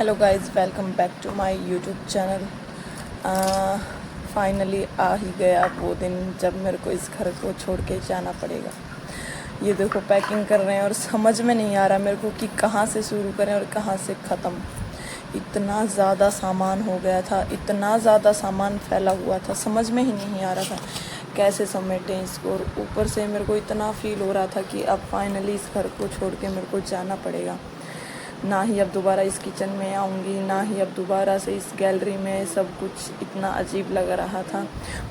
Hello guys, welcome back to my YouTube channel. Finally आ ही गया वो दिन जब मेरे को इस घर को छोड़ के जाना पड़ेगा। ये देखो पैकिंग कर रहे हैं और समझ में नहीं आ रहा मेरे को कि कहाँ से शुरू करें और कहाँ से ख़त्म। इतना ज़्यादा सामान हो गया था, इतना ज़्यादा सामान फैला हुआ था, समझ में ही नहीं आ रहा था कैसे समेटें इसको। और ऊपर से मेरे को इतना फ़ील हो रहा था कि अब फाइनली इस घर को छोड़ के मेरे को जाना पड़ेगा। ना ही अब दोबारा इस किचन में आऊँगी, ना ही अब दोबारा से इस गैलरी में। सब कुछ इतना अजीब लग रहा था,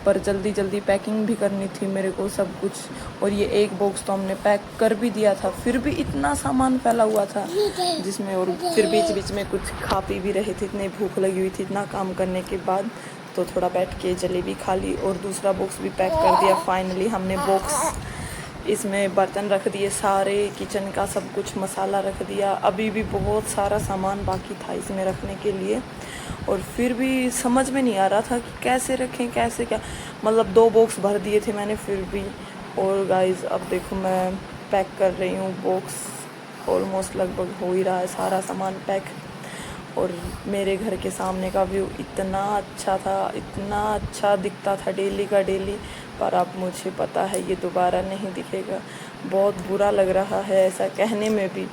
पर जल्दी जल्दी पैकिंग भी करनी थी मेरे को सब कुछ। और ये एक बॉक्स तो हमने पैक कर भी दिया था, फिर भी इतना सामान फैला हुआ था जिसमें। और फिर बीच बीच में कुछ खा पी भी रहे थे, इतनी भूख लगी हुई थी इतना काम करने के बाद। तो थोड़ा बैठ के जलेबी खा ली और दूसरा बॉक्स भी पैक कर दिया। फाइनली हमने बॉक्स इसमें बर्तन रख दिए, सारे किचन का सब कुछ मसाला रख दिया। अभी भी बहुत सारा सामान बाकी था इसमें रखने के लिए, और फिर भी समझ में नहीं आ रहा था कि कैसे रखें कैसे क्या। मतलब 2 बॉक्स भर दिए थे मैंने फिर भी। और गाइस अब देखो मैं पैक कर रही हूँ बॉक्स, ऑलमोस्ट लगभग हो ही रहा है सारा सामान पैक। और मेरे घर के सामने का व्यू इतना अच्छा था, इतना अच्छा दिखता था डेली का डेली, पर अब मुझे पता है ये दोबारा नहीं दिखेगा। बहुत बुरा लग रहा है ऐसा कहने में भी,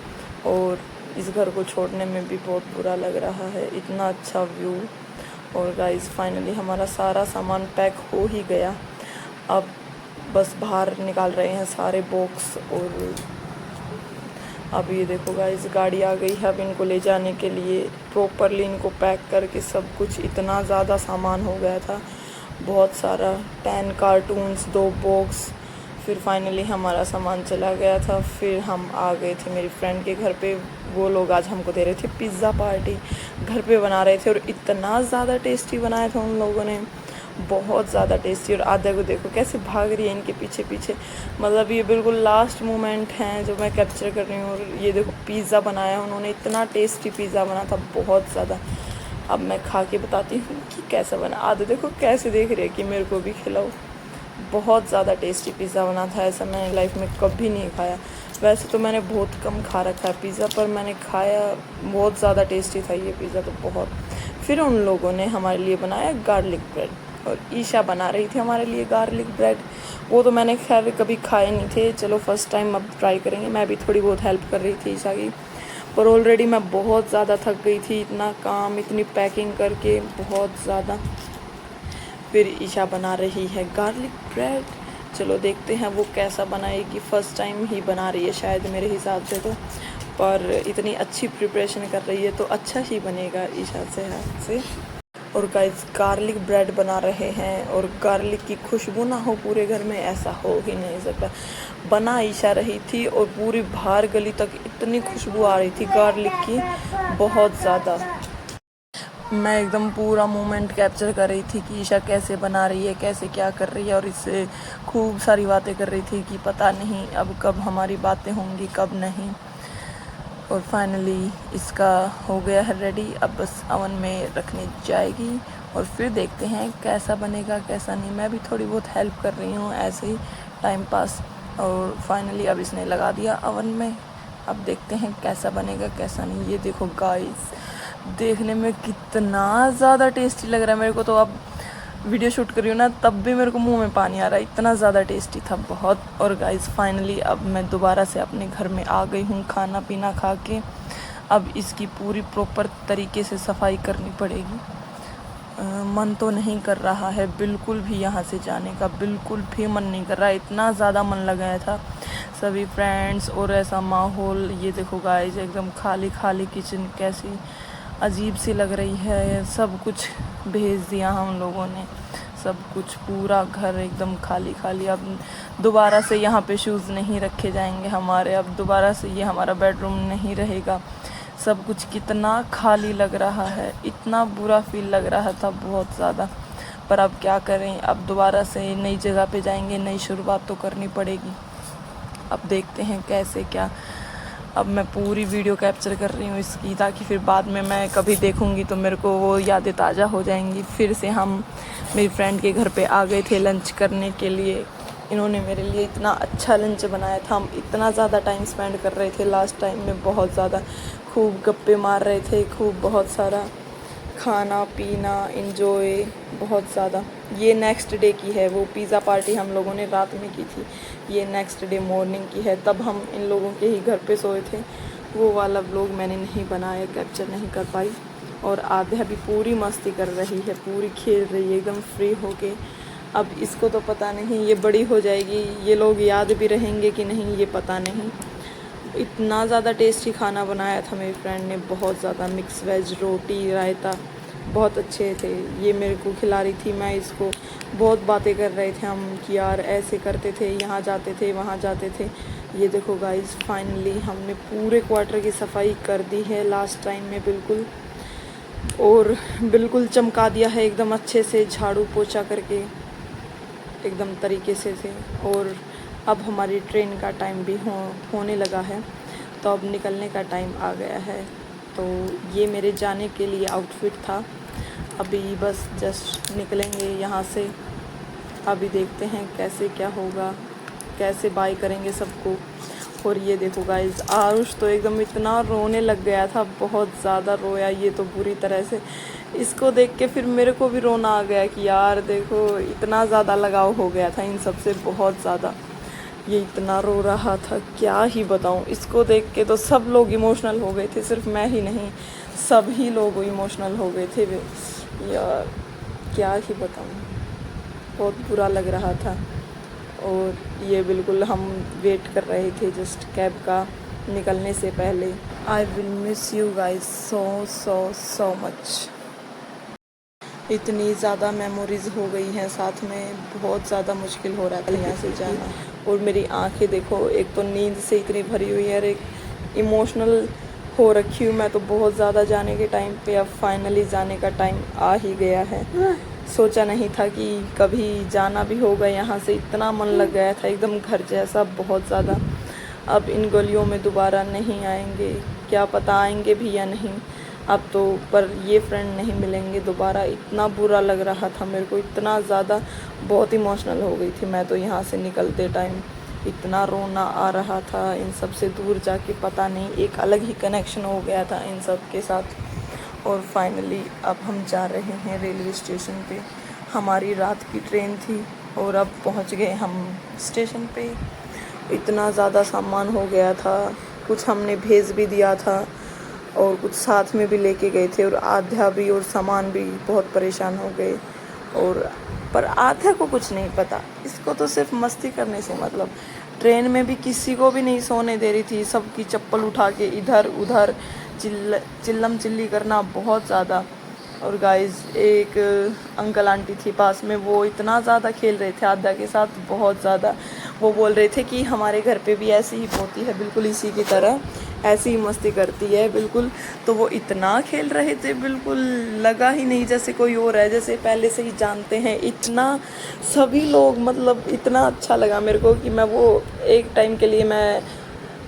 और इस घर को छोड़ने में भी बहुत बुरा लग रहा है। इतना अच्छा व्यू। और गाइस फाइनली हमारा सारा सामान पैक हो ही गया। अब बस बाहर निकाल रहे हैं सारे बॉक्स। और अब ये देखो गाइस गाड़ी आ गई है अब इनको ले जाने के लिए। प्रॉपरली इनको पैक करके सब कुछ, इतना ज़्यादा सामान हो गया था, बहुत सारा। 10 कार्टून्स, 2 बॉक्स। फिर फाइनली हमारा सामान चला गया था। फिर हम आ गए थे मेरी फ्रेंड के घर पे। वो लोग आज हमको दे रहे थे पिज़्ज़ा पार्टी, घर पे बना रहे थे। और इतना ज़्यादा टेस्टी बनाया था उन लोगों ने, बहुत ज़्यादा टेस्टी। और आधा को देखो कैसे भाग रही है इनके पीछे पीछे। मतलब ये बिल्कुल लास्ट मोमेंट हैं जो मैं कैप्चर कर रही हूँ। और ये देखो पिज़्ज़ा बनाया उन्होंने, इतना टेस्टी पिज़्ज़ा बना था, बहुत ज़्यादा। अब मैं खा के बताती हूँ कि कैसा बना। आधा देखो कैसे देख रही है कि मेरे को भी खिलाओ। बहुत ज़्यादा टेस्टी पिज़्ज़ा बना था, ऐसा मैंने लाइफ में कभी नहीं खाया। वैसे तो मैंने बहुत कम खा रखा है पिज़्ज़ा, पर मैंने खाया, बहुत ज़्यादा टेस्टी था ये पिज़्ज़ा तो बहुत। फिर उन लोगों ने हमारे लिए बनाया गार्लिक ब्रेड, और ईशा बना रही थी हमारे लिए गार्लिक ब्रेड। वो तो मैंने खैर कभी खाए नहीं थे, चलो फर्स्ट टाइम अब ट्राई करेंगे। मैं भी थोड़ी बहुत हेल्प कर रही थी ईशा की, पर ऑलरेडी मैं बहुत ज़्यादा थक गई थी, इतना काम, इतनी पैकिंग करके, बहुत ज़्यादा। फिर ईशा बना रही है गार्लिक ब्रेड, चलो देखते हैं वो कैसा बनाएगी। फ़र्स्ट टाइम ही बना रही है शायद मेरे हिसाब से तो, पर इतनी अच्छी प्रिपरेशन कर रही है तो अच्छा ही बनेगा ईशा से हाथ से। और गाइस गार्लिक ब्रेड बना रहे हैं, और गार्लिक की खुशबू ना हो पूरे घर में ऐसा हो ही नहीं सकता। बना ईशा रही थी और पूरी बाहर गली तक इतनी खुशबू आ रही थी गार्लिक की, बहुत ज़्यादा। मैं एकदम पूरा मोमेंट कैप्चर कर रही थी कि ईशा कैसे बना रही है, कैसे क्या कर रही है। और इससे खूब सारी बातें कर रही थी कि पता नहीं अब कब हमारी बातें होंगी कब नहीं। और फाइनली इसका हो गया है रेडी, अब बस अवन में रखने जाएगी और फिर देखते हैं कैसा बनेगा कैसा नहीं। मैं भी थोड़ी बहुत हेल्प कर रही हूँ ऐसे ही टाइम पास। और फाइनली अब इसने लगा दिया अवन में, अब देखते हैं कैसा बनेगा कैसा नहीं। ये देखो गाइस, देखने में कितना ज़्यादा टेस्टी लग रहा है मेरे को तो। अब वीडियो शूट कर रही हूँ ना तब भी मेरे को मुंह में पानी आ रहा है, इतना ज़्यादा टेस्टी था बहुत। और गाइस फाइनली अब मैं दोबारा से अपने घर में आ गई हूँ खाना पीना खा के। अब इसकी पूरी प्रॉपर तरीके से सफाई करनी पड़ेगी। मन तो नहीं कर रहा है बिल्कुल भी यहाँ से जाने का, बिल्कुल भी मन नहीं कर रहा है। इतना ज़्यादा मन लगाया था सभी फ्रेंड्स और ऐसा माहौल। ये देखो गाइस एकदम खाली खाली किचन, कैसी अजीब सी लग रही है। सब कुछ भेज दिया हम लोगों ने, सब कुछ, पूरा घर एकदम खाली खाली। अब दोबारा से यहाँ पे शूज़ नहीं रखे जाएंगे हमारे, अब दोबारा से ये हमारा बेडरूम नहीं रहेगा। सब कुछ कितना खाली लग रहा है, इतना बुरा फील लग रहा था बहुत ज़्यादा। पर अब क्या करें, अब दोबारा से नई जगह पे जाएंगे, नई शुरुआत तो करनी पड़ेगी। अब देखते हैं कैसे क्या। अब मैं पूरी वीडियो कैप्चर कर रही हूँ इसकी, ताकि फिर बाद में मैं कभी देखूँगी तो मेरे को वो यादें ताज़ा हो जाएंगी। फिर से हम मेरी फ्रेंड के घर पे आ गए थे लंच करने के लिए, इन्होंने मेरे लिए इतना अच्छा लंच बनाया था। हम इतना ज़्यादा टाइम स्पेंड कर रहे थे लास्ट टाइम में, बहुत ज़्यादा खूब गप्पे मार रहे थे, खूब बहुत सारा खाना पीना इंजॉय बहुत ज़्यादा। ये नेक्स्ट डे की है, वो पिज़्ज़ा पार्टी हम लोगों ने रात में की थी, ये नेक्स्ट डे मॉर्निंग की है। तब हम इन लोगों के ही घर पे सोए थे। वो वाला व्लॉग मैंने नहीं बनाया, कैप्चर नहीं कर पाई। और आध्या भी पूरी मस्ती कर रही है, पूरी खेल रही है एकदम फ्री होके। अब इसको तो पता नहीं ये बड़ी हो जाएगी, ये लोग याद भी रहेंगे कि नहीं ये पता नहीं। इतना ज़्यादा टेस्टी खाना बनाया था मेरी फ्रेंड ने, बहुत ज़्यादा। मिक्स वेज, रोटी, रायता बहुत अच्छे थे। ये मेरे को खिला रही थी, मैं इसको। बहुत बातें कर रहे थे हम कि यार ऐसे करते थे, यहाँ जाते थे, वहाँ जाते थे। ये देखो गाइस, फाइनली हमने पूरे क्वार्टर की सफाई कर दी है लास्ट टाइम में बिल्कुल, और बिल्कुल चमका दिया है एकदम अच्छे से, झाड़ू पोछा करके एकदम तरीके से थे। और अब हमारी ट्रेन का टाइम भी होने लगा है, तो अब निकलने का टाइम आ गया है। तो ये मेरे जाने के लिए आउटफिट था। अभी बस जस्ट निकलेंगे यहाँ से। अभी देखते हैं कैसे क्या होगा, कैसे बाय करेंगे सबको। और ये देखो गाइज, आरुष तो एकदम इतना रोने लग गया था, बहुत ज़्यादा रोया ये तो बुरी तरह से। इसको देख के फिर मेरे को भी रोना आ गया कि यार देखो, इतना ज़्यादा लगाव हो गया था इन सब से, बहुत ज़्यादा। ये इतना रो रहा था, क्या ही बताऊं। इसको देख के तो सब लोग इमोशनल हो गए थे, सिर्फ मैं ही नहीं, सभी लोग इमोशनल हो गए थे यार, क्या ही बताऊं, बहुत बुरा लग रहा था। और ये बिल्कुल हम वेट कर रहे थे जस्ट कैब का निकलने से पहले। I will miss you guys so so so much. इतनी ज़्यादा मेमोरीज़ हो गई हैं साथ में, बहुत ज़्यादा मुश्किल हो रहा था यहाँ से जाना। और मेरी आंखें देखो, एक तो नींद से इतनी भरी हुई है और एक इमोशनल हो रखी हूँ मैं तो बहुत ज़्यादा जाने के टाइम पे। अब फाइनली जाने का टाइम आ ही गया है। सोचा नहीं था कि कभी जाना भी होगा यहाँ से, इतना मन लग गया था एकदम घर जैसा, बहुत ज़्यादा। अब इन गलियों में दोबारा नहीं आएंगे, क्या पता आएंगे भी या नहीं अब तो, पर ये फ्रेंड नहीं मिलेंगे दोबारा। इतना बुरा लग रहा था मेरे को, इतना ज़्यादा, बहुत इमोशनल हो गई थी मैं तो यहाँ से निकलते टाइम। इतना रोना आ रहा था इन सब से दूर जाके, पता नहीं एक अलग ही कनेक्शन हो गया था इन सब के साथ। और फाइनली अब हम जा रहे हैं रेलवे स्टेशन पे। हमारी रात की ट्रेन थी और अब पहुंच गए हम स्टेशन पे। इतना ज़्यादा सामान हो गया था, कुछ हमने भेज भी दिया था और कुछ साथ में भी लेके गए थे। और आध्या भी और सामान भी बहुत परेशान हो गए। और पर आध्या को कुछ नहीं पता, इसको तो सिर्फ मस्ती करने से मतलब। ट्रेन में भी किसी को भी नहीं सोने दे रही थी, सबकी चप्पल उठा के इधर उधर चिल्लम चिल्ली करना बहुत ज़्यादा। और गाइस, एक अंकल आंटी थी पास में, वो इतना ज़्यादा खेल रहे थे आध्या के साथ, बहुत ज़्यादा। वो बोल रहे थे कि हमारे घर पे भी ऐसी ही पोती है, बिल्कुल इसी की तरह ऐसी ही मस्ती करती है बिल्कुल। तो वो इतना खेल रहे थे, बिल्कुल लगा ही नहीं जैसे कोई और है, जैसे पहले से ही जानते हैं। इतना सभी लोग, मतलब इतना अच्छा लगा मेरे को कि मैं वो एक टाइम के लिए मैं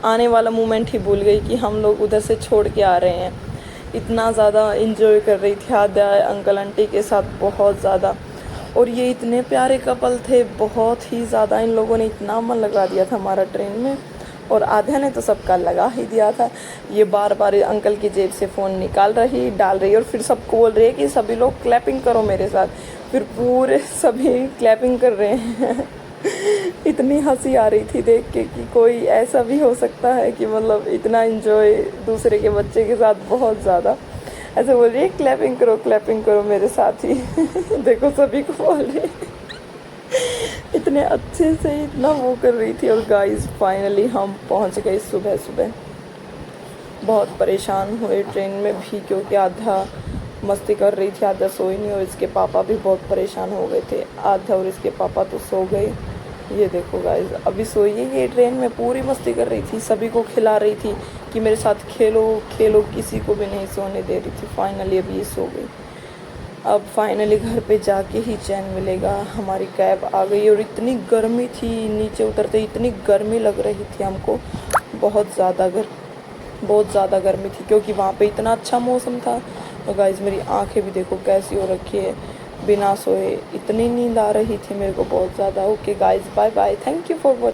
आने वाला मोमेंट ही भूल गई कि हम लोग उधर से छोड़ के आ रहे हैं। इतना ज़्यादा एंजॉय कर रही थी आध्या अंकल आंटी के साथ, बहुत ज़्यादा। और ये इतने प्यारे कपल थे, बहुत ही ज़्यादा। इन लोगों ने इतना मन लगा दिया था हमारा ट्रेन में, और आध्या ने तो सबका लगा ही दिया था। ये बार बार अंकल की जेब से फ़ोन निकाल रही, डाल रही, और फिर सबको बोल रही है कि सभी लोग क्लैपिंग करो मेरे साथ। फिर पूरे सभी क्लैपिंग कर रहे हैं। इतनी हंसी आ रही थी देख के कि कोई ऐसा भी हो सकता है कि मतलब इतना एंजॉय दूसरे के बच्चे के साथ, बहुत ज़्यादा। ऐसे बोल रही है क्लैपिंग करो मेरे साथ ही। देखो सभी को बोल रही, इतने अच्छे से इतना वो कर रही थी। और गाइस, फाइनली हम पहुंच गए सुबह सुबह। बहुत परेशान हुए ट्रेन में भी, क्योंकि आधा मस्ती कर रही थी, आधा सोई नहीं, और इसके पापा भी बहुत परेशान हो गए थे। आधा और इसके पापा तो सो गए। ये देखो गाइस, अभी सोई है। ये ट्रेन में पूरी मस्ती कर रही थी, सभी को खिला रही थी कि मेरे साथ खेलो खेलो, किसी को भी नहीं सोने दे रही थी। फाइनली अभी ये सो गई। अब फाइनली घर पे जाके ही चैन मिलेगा। हमारी कैब आ गई और इतनी गर्मी थी, नीचे उतरते इतनी गर्मी लग रही थी हमको, बहुत ज़्यादा गर्मी थी, क्योंकि वहाँ पे इतना अच्छा मौसम था। तो गाइस, मेरी आंखें भी देखो कैसी हो रखी है, बिना सोए। इतनी नींद आ रही थी मेरे को बहुत ज़्यादा। Okay guys, bye bye, thank you for watching.